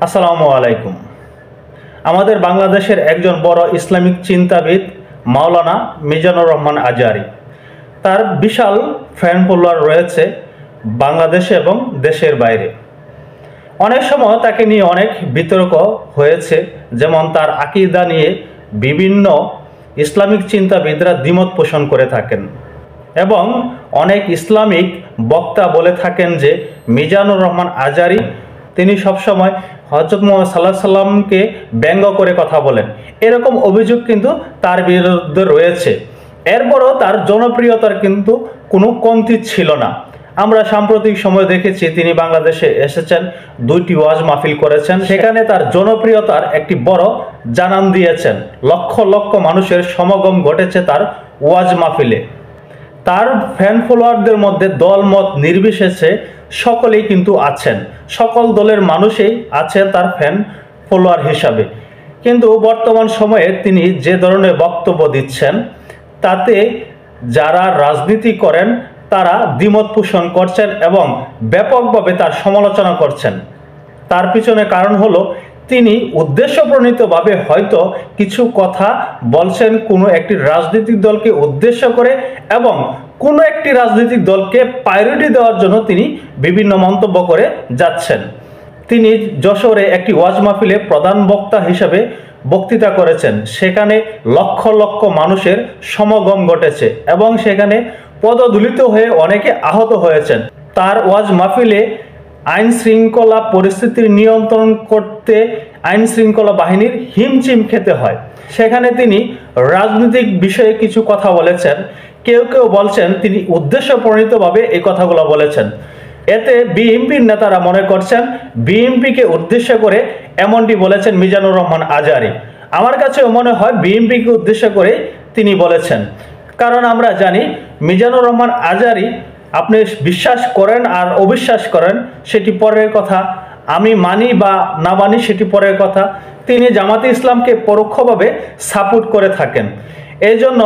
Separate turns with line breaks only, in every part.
আসসালামু আলাইকুম। আমাদের বাংলাদেশের একজন বড় ইসলামিক চিন্তাবিদ মাওলানা মিজানুর রহমান আজহারী, তার বিশাল ফ্যান ফলোয়ার রয়েছে বাংলাদেশে এবং দেশের বাইরে। অনেক সময় তাকে নিয়ে অনেক বিতর্ক হয়েছে, যেমন তার আকীদা নিয়ে বিভিন্ন ইসলামিক চিন্তাবিদরা দ্বিমত পোষণ করে থাকেন এবং অনেক ইসলামিক বক্তা বলে থাকেন যে মিজানুর রহমান আজহারী তিনি সবসময় হযরত মুহাম্মদ সাল্লাল্লাহু আলাইহি সাল্লামকে ব্যঙ্গ করে কথা বলেন। এরকম অভিযোগ কিন্তু তার বিরুদ্ধে রয়েছে। এরপরও তার জনপ্রিয়তার কিন্তু কোনো কমতি ছিল না। আমরা সাম্প্রতিক সময় দেখেছি তিনি বাংলাদেশে এসেছেন, 2টি ওয়াজ মাহফিল করেছেন, সেখানে তার জনপ্রিয়তার একটি বড় জানান দিয়েছেন। লক্ষ লক্ষ মানুষের সমাগম ঘটেছে তার ওয়াজ মাহফিলে। তার ফ্যান ফলোয়ারদের মধ্যে দলমত নির্বিশেষে সকলেই কিন্তু আছেন, সকল দলের মানুষই আছেন তার ফ্যান ফলোয়ার হিসাবে। কিন্তু বর্তমান সময়ে তিনি যে ধরনের বক্তব্য দিচ্ছেন তাতে যারা রাজনীতি করেন তারা দ্বিমত পোষণ করছেন এবং ব্যাপকভাবে তার সমালোচনা করছেন। তার পিছনে কারণ হলো তিনি উদ্দেশ্যপ্রণীতভাবে হয়তো কিছু কথা বলছেন কোনো একটি রাজনৈতিক দলকে উদ্দেশ্য করে এবং কোনো একটি রাজনৈতিক দলকে প্রায়োরিটি দেওয়ার জন্য তিনি বিভিন্ন মন্তব্য করে যাচ্ছেন। তিনি যশোরে একটি ওয়াজ মাহফিলে প্রধান বক্তা হিসেবে বক্তৃতা করেছেন, সেখানে লক্ষ লক্ষ মানুষের সমাগম ঘটেছে এবং সেখানে পদদলিত হয়ে অনেকে আহত হয়েছেন। তার ওয়াজ মাহফিলে আইন শৃঙ্খলা পরিস্থিতির নিয়ন্ত্রণ করতে আইন শৃঙ্খলা বাহিনীর হিমচিম খেতে হয়। সেখানে তিনি রাজনৈতিক বিষয়ে কিছু কথা বলেছেন, কেউ কেউ বলছেন তিনি উদ্দেশ্যপ্রণীতভাবে এই কথাগুলো বলেছেন। এতে বিএনপির নেতারা মনে করছেন বিএনপিকে উদ্দেশ্য করে এমনটি বলেছেন মিজানুর রহমান আজহারী। আমার কাছেও মনে হয় বিএনপিকে উদ্দেশ্য করে তিনি বলেছেন, কারণ আমরা জানি মিজানুর রহমান আজহারী, আপনি বিশ্বাস করেন আর অবিশ্বাস করেন সেটি পরের কথা, আমি মানি বা না মানি সেটি পরের কথা, তিনি জামাতে ইসলামকে পরোক্ষভাবে সাপোর্ট করে থাকেন। এই জন্য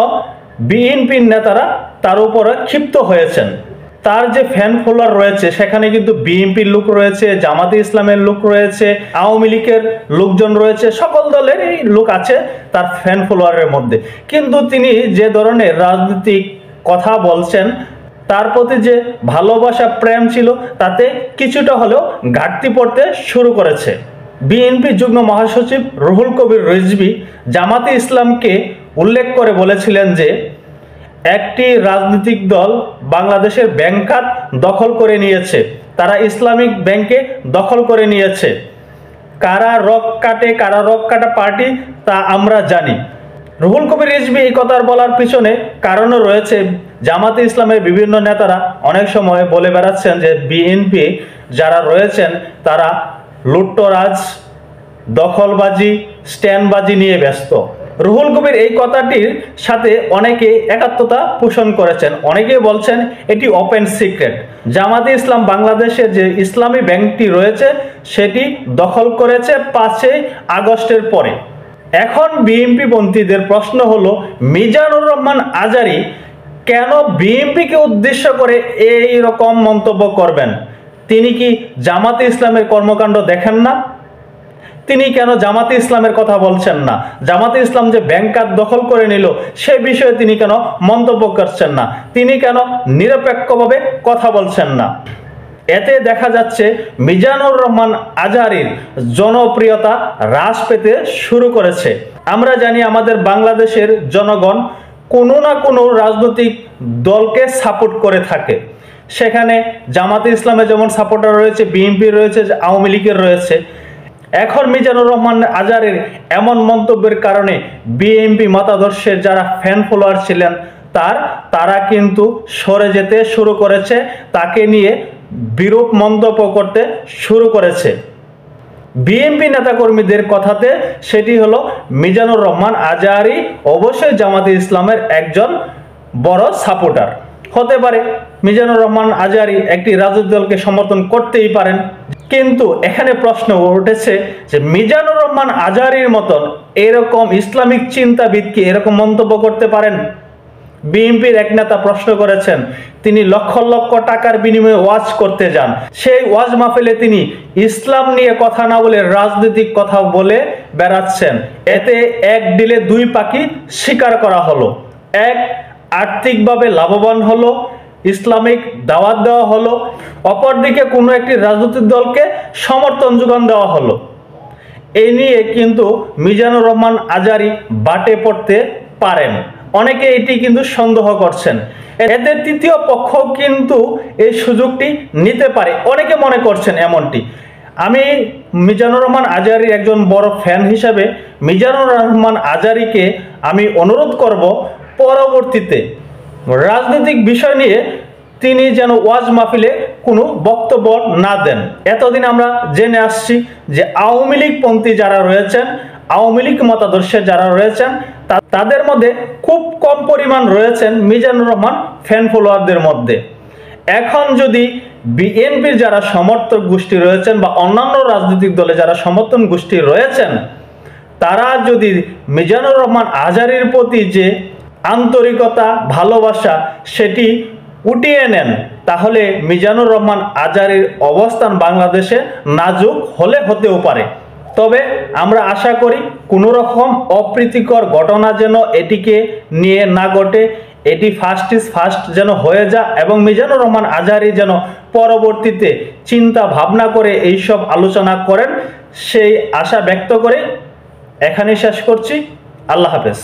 বিএনপির নেতারা তার উপরে ক্ষিপ্ত হয়েছেন। তার যে ফ্যান ফলোয়ার রয়েছে সেখানে কিন্তু বিএনপির লোক রয়েছে, জামাতে ইসলামের লোক রয়েছে, আওয়ামী লীগের লোকজন রয়েছে, সকল দলের লোক আছে তার ফ্যান ফলোয়ারের মধ্যে। কিন্তু তিনি যে ধরনের রাজনৈতিক কথা বলছেন তার প্রতি যে ভালোবাসা প্রেম ছিল তাতে কিছুটা হলেও ঘাটতি পড়তে শুরু করেছে। বিএনপি যুগ্ম মহাসচিব রুহুল কবির রিজভী জামাতে ইসলামকে উল্লেখ করে বলেছিলেন যে একটি রাজনৈতিক দল বাংলাদেশের ব্যাংক খাত দখল করে নিয়েছে, তারা ইসলামিক ব্যাংকে দখল করে নিয়েছে। কারা রক কাটা পার্টি তা আমরা জানি। রুহুল কবির রিজভী এই কথা বলার পিছনে কারণও রয়েছে। জামাতে ইসলামের বিভিন্ন নেতারা অনেক সময় বলে বেড়াচ্ছেন যে বিএনপি যারা রয়েছেন তারা লুট্তরাজ, দখলবাজি, স্ট্যান্ডবাজি নিয়ে ব্যস্ত। রুহুল কবির এই কথাটির সাথে অনেকে একাত্মতা পোষণ করেছেন, অনেকে বলছেন এটি ওপেন সিক্রেট। জামাতে ইসলাম বাংলাদেশের যে ইসলামী ব্যাংকটি রয়েছে সেটি দখল করেছে 5ই আগস্টের পরে। এখন বিএনপি পন্থীদের প্রশ্ন হলো মিজানুর রহমান আজহারী কেন বিএনপিকে উদ্দেশ্য করে এই রকম মন্তব্য করবেন? তিনি কি জামাতে ইসলামের কর্মকাণ্ড দেখেন না? তিনি কেন জামাতে ইসলামের কথা বলছেন না? জামাতে ইসলাম যে ব্যাংক খাত দখল করে নিল সে বিষয়ে তিনি কেন মন্তব্য করছেন না? তিনি কেন নিরপেক্ষভাবে কথা বলছেন না? এতে দেখা যাচ্ছে মিজানুর রহমান আজহারীর জনপ্রিয়তা হ্রাস পেতে শুরু করেছে। আমরা জানি আমাদের বাংলাদেশের জনগণ কোনো না কোনো রাজনৈতিক দলকে সাপোর্ট করে থাকে। সেখানে জামাতে ইসলামের যেমন সাপোর্টার রয়েছে, বিএনপি রয়েছে, আওয়ামী লীগের রয়েছে। এখন মিজানুর রহমান আজহারীর এমন মন্তব্যের কারণে বিএনপি মতাদর্শের যারা ফ্যান ফলোয়ার ছিলেন তারা কিন্তু সরে যেতে শুরু করেছে, তাকে নিয়ে বিরূপ মন্তব্য করতে শুরু করেছে। বিএনপি নেতাকর্মীদের কথাতে সেটি হলো মিজানুর রহমান আজহারী অবশ্যই জামাতে ইসলামের একজন বড় সাপোর্টার হতে পারে। মিজানুর রহমান আজহারী একটি রাজনৈতিক দলকে সমর্থন করতেই পারেন, কিন্তু এখানে প্রশ্ন উঠেছে যে মিজানুর রহমান আজহারীর মতন এরকম ইসলামিক চিন্তাবিদ কি এরকম মন্তব্য করতে পারেন? বিএনপির এক নেতা প্রশ্ন করেছেন, তিনি লক্ষ লক্ষ টাকার বিনিময়ে ওয়াজ করতে যান, সেই ওয়াজ মাহফিলে তিনি ইসলাম নিয়ে কথা না বলে রাজনৈতিক কথা বলে বেড়াচ্ছেন। এতে এক ডিলে দুই পাখি শিকার করা হলো। এক, আর্থিকভাবে লাভবান হলো, ইসলামিক দাওয়াত দেওয়া হলো, অপরদিকে কোনো একটি রাজনৈতিক দলকে সমর্থন যোগান দেওয়া হলো। এই নিয়ে কিন্তু মিজানুর রহমান আজারী বাটে পড়তে পারেন, অনেকে এটি কিন্তু সন্দেহ করছেন। এতে তৃতীয় পক্ষ কিন্তু এই সুযোগটি নিতে পারে, অনেকে মনে করছেন এমনটি। আমি মিজানুর রহমান আজারীর একজন বড় ফ্যান হিসাবে মিজানুর রহমান আজারীকে আমি অনুরোধ করব, পরবর্তীতে রাজনৈতিক বিষয় নিয়ে তিনি যেন ওয়াজ মাহফিলে কোনো বক্তব্য না দেন। এতদিন আমরা জেনে আসছি যে আওয়ামী লীগপন্থী যারা রয়েছেন, আওয়ামী লীগ মতাদর্শে যারা রয়েছেন, তাদের মধ্যে খুব কম পরিমাণ রয়েছেন মিজানুর রহমান ফ্যান ফলোয়ারদের মধ্যে। এখন যদি বিএনপির যারা সমর্থক গোষ্ঠী রয়েছেন বা অন্যান্য রাজনৈতিক দলে যারা সমর্থন গোষ্ঠী রয়েছেন, তারা যদি মিজানুর রহমান আজারীর প্রতি যে আন্তরিকতা, ভালোবাসা সেটি উঠিয়ে নেন, তাহলে মিজানুর রহমান আজারীর অবস্থান বাংলাদেশে নাজুক হতেও পারে। তবে আমরা আশা করি কোনো রকম অপ্রীতিকর ঘটনা যেন এটিকে নিয়ে না ঘটে, এটি ফার্স্ট ইজ ফার্স্ট যেন হয়ে যায় এবং মিজানুর রহমান আজারী যেন পরবর্তীতে চিন্তা ভাবনা করে এইসব আলোচনা করেন, সেই আশা ব্যক্ত করে এখানেই শেষ করছি। আল্লাহ হাফেজ।